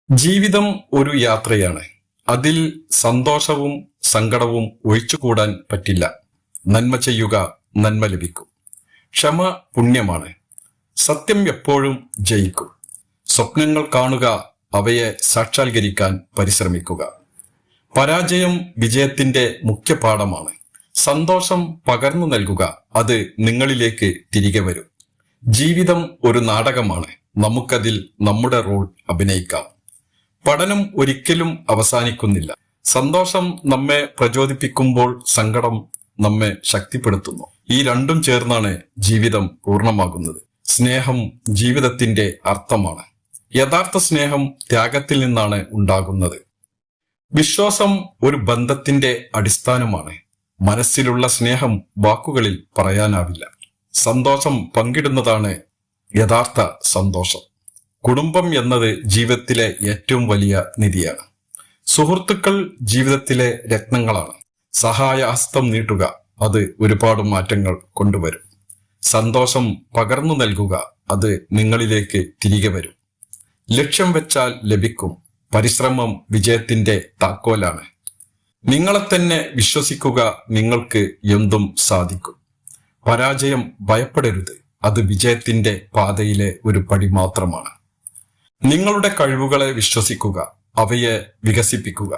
ജീവിതം ഒരു യാത്രയാണ്. അതിൽ സന്തോഷവും സങ്കടവും ഒഴിച്ചുകൂടാൻ പറ്റില്ല. നന്മ ചെയ്യുക, നന്മ ലഭിക്കും. ക്ഷമ പുണ്യമാണ്. സത്യം എപ്പോഴും ജയിക്കും. സ്വപ്നങ്ങൾ കാണുക, അവയെ സാക്ഷാത്കരിക്കാൻ പരിശ്രമിക്കുക. പരാജയം വിജയത്തിന്റെ മുഖ്യ പാഠമാണ്. സന്തോഷം പകർന്നു നൽകുക, അത് നിങ്ങളിലേക്ക് തിരികെ വരും. ജീവിതം ഒരു നാടകമാണ്. നമുക്കതിൽ നമ്മുടെ റോൾ അഭിനയിക്കാം. പഠനം ഒരിക്കലും അവസാനിക്കുന്നില്ല. സന്തോഷം നമ്മെ പ്രചോദിപ്പിക്കുമ്പോൾ സങ്കടം നമ്മെ ശക്തിപ്പെടുത്തുന്നു. ഈ രണ്ടും ചേർന്നാണ് ജീവിതം പൂർണ്ണമാകുന്നത്. സ്നേഹം ജീവിതത്തിന്റെ അർത്ഥമാണ്. യഥാർത്ഥ സ്നേഹം ത്യാഗത്തിൽ നിന്നാണ് ഉണ്ടാകുന്നത്. വിശ്വാസം ഒരു ബന്ധത്തിന്റെ അടിസ്ഥാനമാണ്. മനസ്സിലുള്ള സ്നേഹം വാക്കുകളിൽ പറയാനാവില്ല. സന്തോഷം പങ്കിടുന്നതാണ് യഥാർത്ഥ സന്തോഷം. കുടുംബം എന്നത് ജീവിതത്തിലെ ഏറ്റവും വലിയ നിധിയാണ്. സുഹൃത്തുക്കൾ ജീവിതത്തിലെ രത്നങ്ങളാണ്. സഹായഹസ്തം നീട്ടുക, അത് ഒരുപാട് മാറ്റങ്ങൾ കൊണ്ടുവരും. സന്തോഷം പകർന്നു നൽകുക, അത് നിങ്ങളിലേക്ക് തിരികെ വരും. ലക്ഷ്യം വെച്ചാൽ ലഭിക്കും. പരിശ്രമം വിജയത്തിന്റെ താക്കോലാണ്. നിങ്ങളെ തന്നെ വിശ്വസിക്കുക, നിങ്ങൾക്ക് എന്തും സാധിക്കും. പരാജയം ഭയപ്പെടരുത്, അത് വിജയത്തിന്റെ പാതയിലെ ഒരു പടി മാത്രമാണ്. നിങ്ങളുടെ കഴിവുകളെ വിശ്വസിക്കുക, അവയെ വികസിപ്പിക്കുക.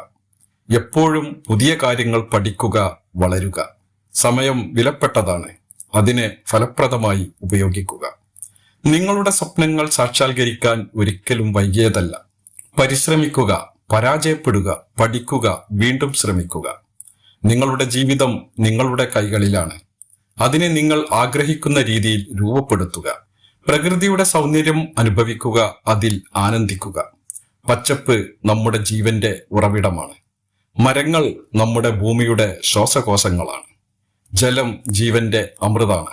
എപ്പോഴും പുതിയ കാര്യങ്ങൾ പഠിക്കുക, വളരുക. സമയം വിലപ്പെട്ടതാണ്, അതിനെ ഫലപ്രദമായി ഉപയോഗിക്കുക. നിങ്ങളുടെ സ്വപ്നങ്ങൾ സാക്ഷാത്കരിക്കാൻ ഒരിക്കലും വൈകിയതല്ല. പരിശ്രമിക്കുക, പരാജയപ്പെടുക, പഠിക്കുക, വീണ്ടും ശ്രമിക്കുക. നിങ്ങളുടെ ജീവിതം നിങ്ങളുടെ കൈകളിലാണ്. അതിനെ നിങ്ങൾ ആഗ്രഹിക്കുന്ന രീതിയിൽ രൂപപ്പെടുത്തുക. പ്രകൃതിയുടെ സൗന്ദര്യം അനുഭവിക്കുക, അതിൽ ആനന്ദിക്കുക. പച്ചപ്പ് നമ്മുടെ ജീവന്റെ ഉറവിടമാണ്. മരങ്ങൾ നമ്മുടെ ഭൂമിയുടെ ശ്വാസകോശങ്ങളാണ്. ജലം ജീവന്റെ അമൃതാണ്.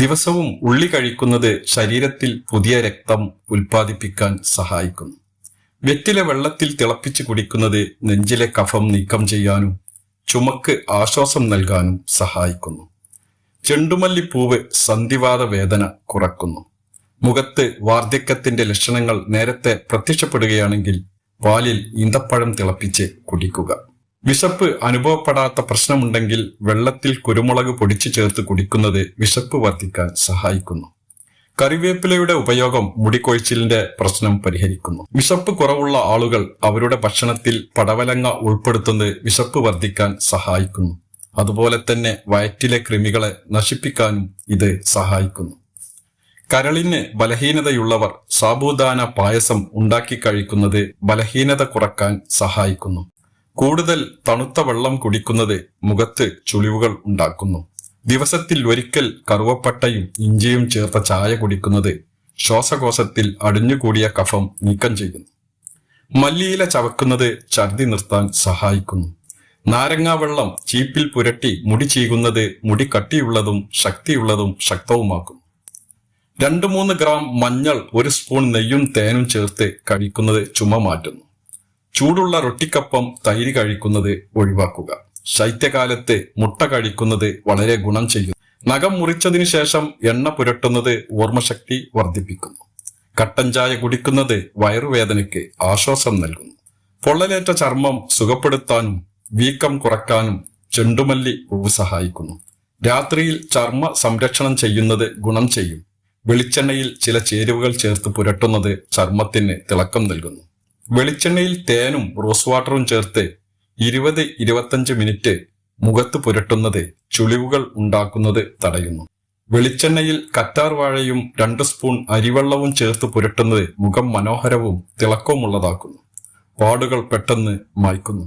ദിവസവും ഉള്ളി കഴിക്കുന്നത് ശരീരത്തിൽ പുതിയ രക്തം ഉൽപ്പാദിപ്പിക്കാൻ സഹായിക്കുന്നു. വെറ്റില വെള്ളത്തിൽ തിളപ്പിച്ച് കുടിക്കുന്നത് നെഞ്ചിലെ കഫം നീക്കം ചെയ്യാനും ചുമക്ക് ആശ്വാസം നൽകാനും സഹായിക്കുന്നു. ചെണ്ടുമല്ലിപ്പൂവ് സന്ധിവാത വേദന കുറക്കുന്നു. മുഖത്ത് വാർദ്ധക്യത്തിന്റെ ലക്ഷണങ്ങൾ നേരത്തെ പ്രത്യക്ഷപ്പെടുകയാണെങ്കിൽ പാലിൽ ഈന്തപ്പഴം തിളപ്പിച്ച് കുടിക്കുക. വിശപ്പ് അനുഭവപ്പെടാത്ത പ്രശ്നമുണ്ടെങ്കിൽ വെള്ളത്തിൽ കുരുമുളക് പൊടിച്ചു ചേർത്ത് കുടിക്കുന്നത് വിശപ്പ് വർദ്ധിക്കാൻ സഹായിക്കുന്നു. കറിവേപ്പിലയുടെ ഉപയോഗം മുടികൊഴിച്ചിലിന്റെ പ്രശ്നം പരിഹരിക്കുന്നു. വിശപ്പ് കുറവുള്ള ആളുകൾ അവരുടെ ഭക്ഷണത്തിൽ പടവലങ്ങ ഉൾപ്പെടുത്തുന്നത് വിശപ്പ് വർദ്ധിക്കാൻ സഹായിക്കുന്നു. അതുപോലെ തന്നെ വയറ്റിലെ കൃമികളെ നശിപ്പിക്കാനും ഇത് സഹായിക്കുന്നു. കരളിന് ബലഹീനതയുള്ളവർ സാബൂദാന പായസം ഉണ്ടാക്കി കഴിക്കുന്നത് ബലഹീനത കുറക്കാൻ സഹായിക്കുന്നു. കൂടുതൽ തണുത്ത വെള്ളം കുടിക്കുന്നത് മുഖത്ത് ചുളിവുകൾ ഉണ്ടാക്കുന്നു. ദിവസത്തിൽ ഒരിക്കൽ കറുവപ്പട്ടയും ഇഞ്ചിയും ചേർത്ത ചായ കുടിക്കുന്നത് ശ്വാസകോശത്തിൽ അടിഞ്ഞുകൂടിയ കഫം നീക്കം ചെയ്യുന്നു. മല്ലിയില ചവക്കുന്നത് ഛർദി നിർത്താൻ സഹായിക്കുന്നു. നാരങ്ങാ വെള്ളം ചീപ്പിൽ പുരട്ടി മുടി ചീകുന്നത് മുടി കട്ടിയുള്ളതും ശക്തിയുള്ളതും ശക്തവുമാക്കും. 2-3 ഗ്രാം മഞ്ഞൾ 1 സ്പൂൺ നെയ്യും തേനും ചേർത്ത് കഴിക്കുന്നത് ചുമ മാറ്റുന്നു. ചൂടുള്ള റൊട്ടിക്കൊപ്പം തൈര് കഴിക്കുന്നത് ഒഴിവാക്കുക. ശൈത്യകാലത്ത് മുട്ട കഴിക്കുന്നത് വളരെ ഗുണം ചെയ്യുന്നു. നഖം മുറിച്ചതിനു ശേഷം എണ്ണ പുരട്ടുന്നത് ഓർമ്മശക്തി വർദ്ധിപ്പിക്കുന്നു. കട്ടൻ ചായ കുടിക്കുന്നത് വയറുവേദനയ്ക്ക് ആശ്വാസം നൽകുന്നു. പൊള്ളലേറ്റ ചർമ്മം സുഖപ്പെടുത്താനും വീക്കം കുറയ്ക്കാനും ചെണ്ടുമല്ലി പൂവ് സഹായിക്കുന്നു. രാത്രിയിൽ ചർമ്മ സംരക്ഷണം ചെയ്യുന്നത് ഗുണം ചെയ്യും. വെളിച്ചെണ്ണയിൽ ചില ചേരുവകൾ ചേർത്ത് പുരട്ടുന്നത് ചർമ്മത്തിന് തിളക്കം നൽകുന്നു. വെളിച്ചെണ്ണയിൽ തേനും റോസ് വാട്ടറും ചേർത്ത് 20-25 മിനിറ്റ് മുഖത്ത് പുരട്ടുന്നത് ചുളിവുകൾ ഉണ്ടാക്കുന്നത് തടയുന്നു. വെളിച്ചെണ്ണയിൽ കറ്റാർ വാഴയും 2 സ്പൂൺ അരിവെള്ളവും ചേർത്ത് പുരട്ടുന്നത് മുഖം മനോഹരവും തിളക്കവുമുള്ളതാക്കുന്നു. പാടുകൾ പെട്ടെന്ന് മായ്ക്കുന്നു.